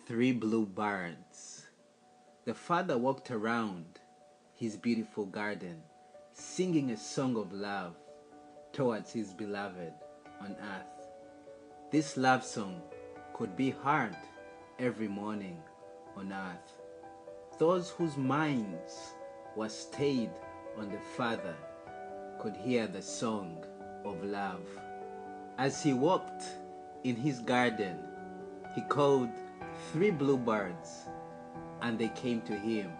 Three blue birds. The father walked around his beautiful garden, singing a song of love towards his beloved on earth. This love song could be heard every morning on earth. Those whose minds were stayed on the Father could hear the song of love. As he walked in his garden, he called three bluebirds, and they came to him.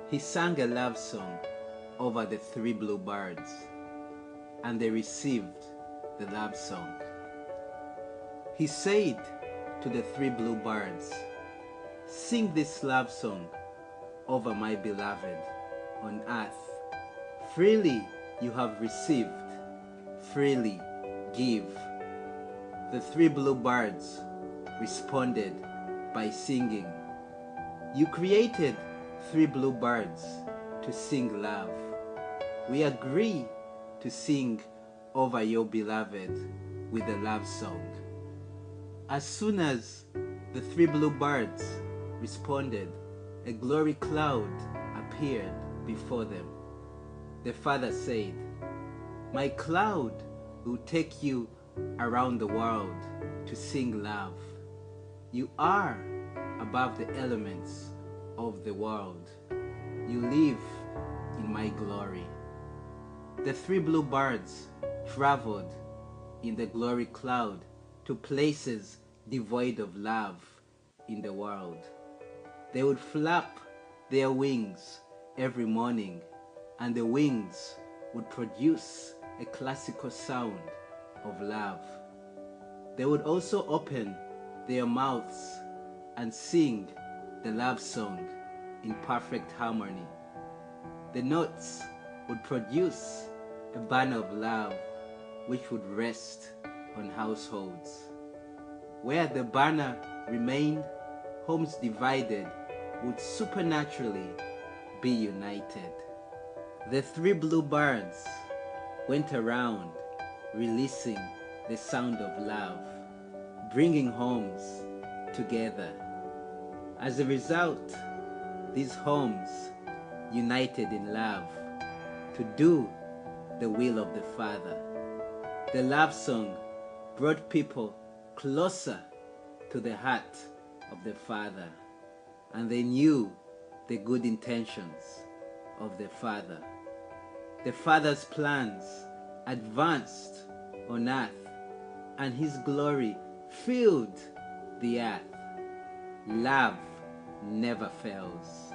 He sang a love song over the three bluebirds, and they received the love song. He said to the three bluebirds, "Sing this love song over my beloved on earth. Freely you have received, freely give." The three bluebirds responded by singing, "You created three bluebirds to sing love. We agree to sing over your beloved with a love song." As soon as the three bluebirds responded, a glory cloud appeared before them. The father said, "My cloud will take you around the world to sing love. You are above the elements of the world. You live in my glory." The three bluebirds traveled in the glory cloud to places devoid of love in the world. They would flap their wings every morning, and the wings would produce a classical sound of love. They would also open their mouths and sing the love song in perfect harmony. The notes would produce a banner of love which would rest on households. Where the banner remained, homes divided would supernaturally be united. The three bluebirds went around releasing the sound of love, bringing homes together. As a result, these homes united in love to do the will of the Father. The love song brought people closer to the heart of the Father, and they knew the good intentions of the Father. The Father's plans advanced on earth, and his glory filled the earth. Love never fails.